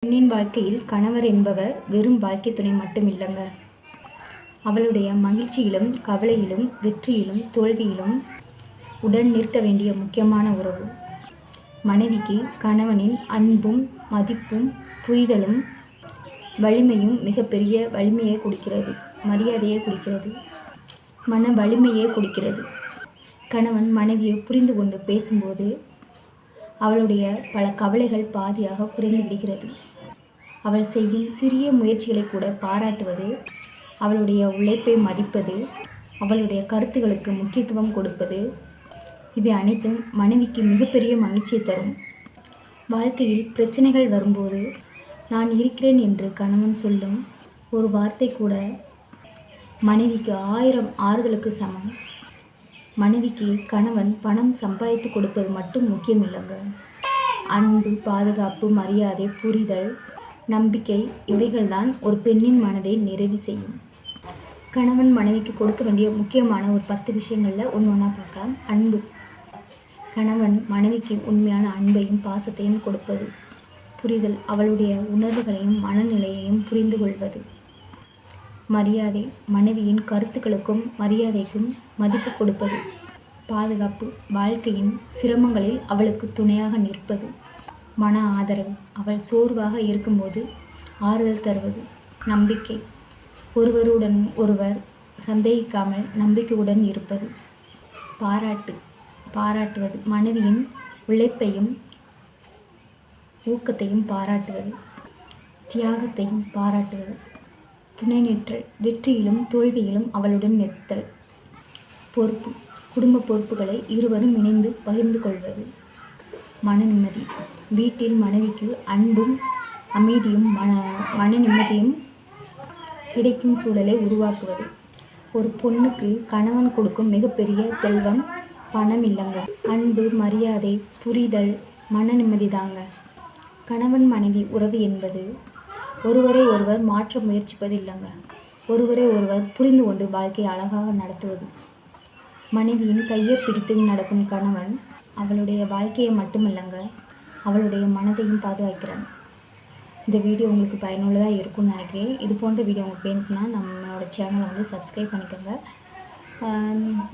பெண்ணின் வாழ்க்கையில் கணவர் என்பவர் வெறும் வாழ்க்கை துணை மட்டும் இல்லைங்க. அவளுடைய மகிழ்ச்சியிலும் கவலையிலும் வெற்றியிலும் தோல்வியிலும் உடன் நிற்க வேண்டிய முக்கியமான உறவு. மனைவிக்கு கணவனின் அன்பும் மதிப்பும் புரிதலும் வலிமையும் மிகப்பெரிய வலிமையை கொடுக்கிறது, மரியாதையை கொடுக்கிறது, மன வலிமையை கொடுக்கிறது. கணவன் மனைவியை புரிந்து கொண்டு பேசும்போது அவளுடைய பல கவலைகள் பாதியாக குறைந்து விடுகிறது. அவள் செய்யும் சிறிய முயற்சிகளை கூட பாராட்டுவது, அவளுடைய உழைப்பை மதிப்பது, அவளுடைய கருத்துகளுக்கு முக்கியத்துவம் கொடுப்பது, இவை அனைத்தும் மனைவிக்கு மிகப்பெரிய மகிழ்ச்சியை தரும். வாழ்க்கையில் பிரச்சனைகள் வரும்போது நான் இருக்கிறேன் என்று கணவன் சொல்லும் ஒரு வார்த்தை கூட மனைவிக்கு 1000 ஆறுதலுக்கு சமம். மனைவிக்கு கணவன் பணம் சம்பாதித்து கொடுப்பது மட்டும் முக்கியம் இல்லைங்க. அன்பு, பாதுகாப்பு, மரியாதை, புரிதல், நம்பிக்கை இவைகள்தான் ஒரு பெண்ணின் மனதை நிறைவு செய்யும். கணவன் மனைவிக்கு கொடுக்க வேண்டிய முக்கியமான ஒரு 10 விஷயங்களில் ஒன்றா பார்க்கலாம். அன்பு. கணவன் மனைவிக்கு உண்மையான அன்பையும் பாசத்தையும் கொடுப்பது. புரிதல், அவளுடைய உணர்வுகளையும் மனநிலையையும் புரிந்து கொள்வது. மரியாதை, மனைவியின் கருத்துக்களுக்கும் மரியாதைக்கும் மதிப்பு கொடுப்பது. பாதுகாப்பு, வாழ்க்கையின் சிரமங்களில் அவளுக்கு துணையாக நிற்பது. மன ஆதரவு, அவள் சோர்வாக இருக்கும்போது ஆறுதல் தருவது. நம்பிக்கை, ஒருவருடன் ஒருவர் சந்தேகிக்காமல் நம்பிக்கையுடன் இருப்பது. பாராட்டுவது, மனைவியின் உழைப்பையும் ஊக்கத்தையும் பாராட்டுவது. தியாகத்தையும் பாராட்டுவது. துணை நிற்றல், வெற்றியிலும் தோல்வியிலும் அவளுடன் நிற்தல். பொறுப்பு, குடும்ப பொறுப்புகளை இருவரும் இணைந்து பகிர்ந்து கொள்வது. மன நிம்மதி, வீட்டில் மனைவிக்கு அன்பும் அமைதியும் மன நிம்மதியும் கிடைக்கும் சூழலை உருவாக்குவது. ஒரு பொண்ணுக்கு கணவன் கொடுக்கும் மிகப்பெரிய செல்வம் பணம் இல்லைங்க, அன்பு, மரியாதை, புரிதல், மன நிம்மதி தாங்க. கணவன் மனைவி உறவு என்பது ஒருவரை ஒருவர் மாற்ற முயற்சிப்பது இல்லைங்க, ஒருவரை ஒருவர் புரிந்து கொண்டு வாழ்க்கையை அழகாக நடத்துவது. மனைவியின் கையை பிடித்து நடக்கும் கணவன் அவளுடைய வாழ்க்கையை மட்டுமில்லைங்க, அவளுடைய மனதையும் பாதுகாக்கிறான். இந்த வீடியோ உங்களுக்கு பயனுள்ளதாக இருக்கும்னு நினைக்கிறேன். இது போன்ற வீடியோ உங்களுக்கு வேணும்னா நம்மளோட சேனலை சப்ஸ்கிரைப் பண்ணிக்கோங்க.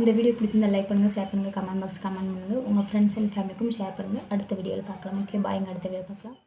இந்த வீடியோ பிடிச்சிருந்தால் லைக் பண்ணுங்கள், ஷேர் பண்ணுங்கள், கமெண்ட் பாக்ஸ் கமெண்ட் பண்ணுங்கள். உங்கள் ஃப்ரெண்ட்ஸ் அண்ட் ஃபேமிலிக்கும் ஷேர் பண்ணுங்கள். அடுத்த வீடியோவில் பார்க்கலாம். ஓகே, பாய்ங்க. அடுத்த வீடியோ பார்க்கலாம்.